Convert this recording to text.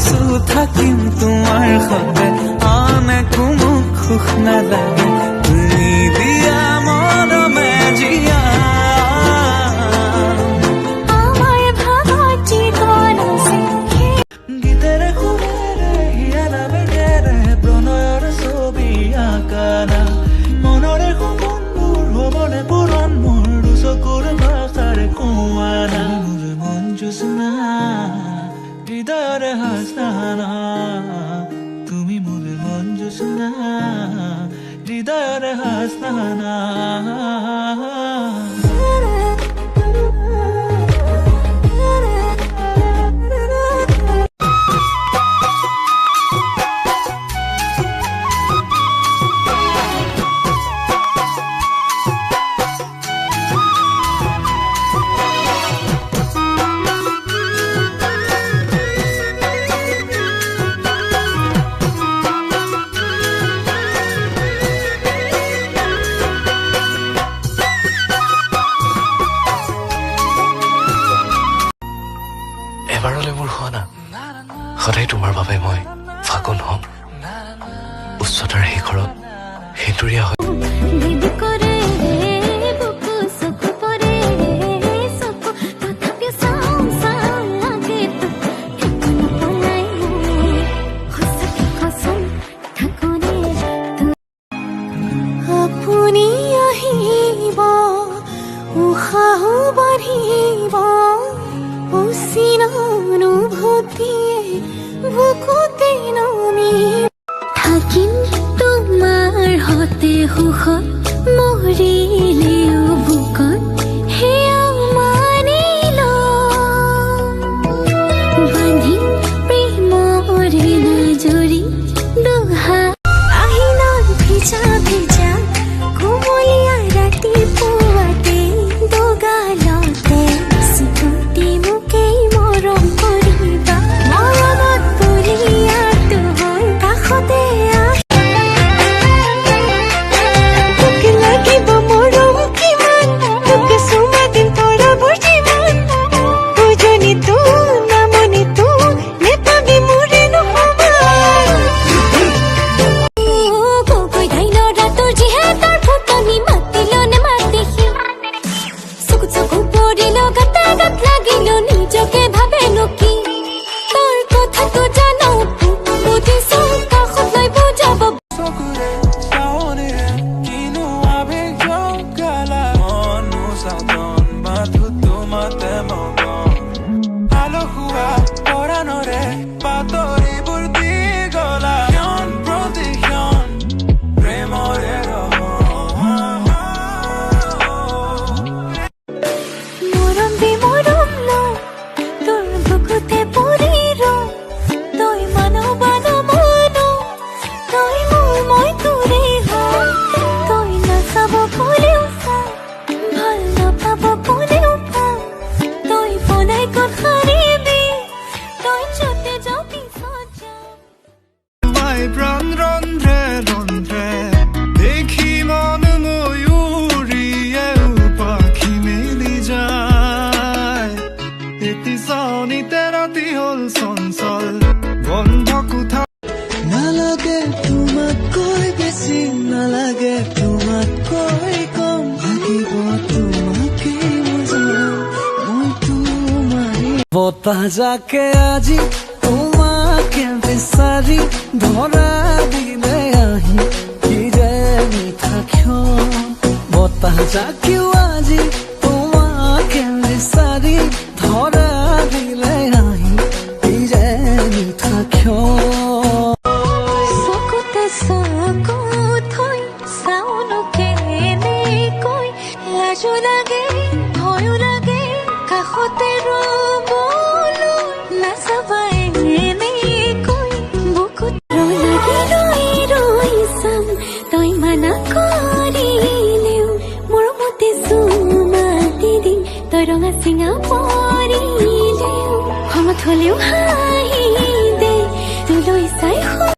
আছো থাকিম তোমাৰ সতে আন একো মোক সুখ নালাগে তুমি দিয়া মৰমে জিয়া গীতেৰে সুৰেৰে হিয়ালা বেগেৰে প্ৰণয়ৰ ছবি আঁকানা মনৰে সপোনবোৰ হ'বনে পূৰণ মোৰ দুচকুৰ ভাষাৰে কোৱানা মোৰ মন জোছনা হৃদয়ৰে হাসনা তুমি মোৰ মন জোছনা হৃদয়ৰে হাসনা এবাৰলৈ মোৰ হোৱা না সদায় তোমাৰ বাবে মই ফাগুন হ'ম উচ্চতাৰ শিখৰত সেঁতুৰীয়া হয় আপুনি আহিব উশাহ বাঢ়িব অচিন অনুভূতিয়ে বুকুতে নামি থাকিম তোমাৰ হতে সুখত মৰিলেও বুকত সেয়া মানি বান্ধিম প্ৰেমৰে নজৰি দুহা আহিনত ভিজা ভিজা কোমলীয়া ৰাতিপুৱাতে দোগালতে চিকুটি মোকেই মৰম কৰিবা মৰমত পৰিয়াটো হয় কাষতে তোকে লাগিব মৰম কিমান তোকে চুমা দিম তৰাবোৰ যিমান বুজনি তো নামনি তো নেপাবি মোৰে নহ'বাৰ কৈ ধাইনৰ ৰাতৰ যিহেতৰ ফুটনি মাতিল নে মাতিহি চকু চকু পৰিল গাতে গাত লাগিল নিজকে ভাবে নকি তোৰ কথাটো জানো বুজিছো কাষত লৈ বুজাব চকুৰে চাৱনিৰে কিনো আৱেগ জগালা মনো চাতন বাধু তোমাতে মগন আলসুৱা পৰাণৰে বাতৰিবোৰ দি গলা ক্ষণ প্ৰতিক্ষণ প্ৰেমৰে মৰম দি মৰম লওঁ তোৰ বুকুতে পৰি ৰওঁ তই মানো বানো মানো তই মোৰ মই তোৰে হওঁ তই নাচাব ক'লেও চাওঁ ভাল নাপাব ক'লেও পাওঁ তই বনাই ক'ত সাৰিবি তই য'তে যাওঁ পিছত যাওঁ মাই প্ৰাণ ৰন্ধ্ৰে ৰন্ধ্ৰে দেখি মন ময়ূৰীয়ে পাখি মেলি যায় এটি চাউনিতে ৰাতি হ'ল চঞ্চল বন্ধ কোঠা নালাগে তোমাতকৈ বেছি নালাগে তোমাতকৈ কম লাগিব তোমাকেই বুজাম মই তোমাৰেই বতাহ যাকে আজি তোমাকে বিচাৰি ধৰা দিলে আহি কি যে মিঠা ক্ষণ বতাহ যাকেও আজি তোমাকে বিচাৰি ধৰা দিলে আহি কি যে মিঠা ক্ষণ চকুতে চকু থৈ চাউনো কেনেকৈ লাজো লাগে ভয়ো লাগে কাষতে ৰ'বলৈ নাচাবা এনেকৈ বুকুত লাগি ৰৈ ৰৈ চাম তই মানা কৰিলেও মৰমতে চুমা দি দিম তই ৰঙা চিঙা পৰিলেও খঙত হ'লেও হাঁহি দে তোলৈ চাই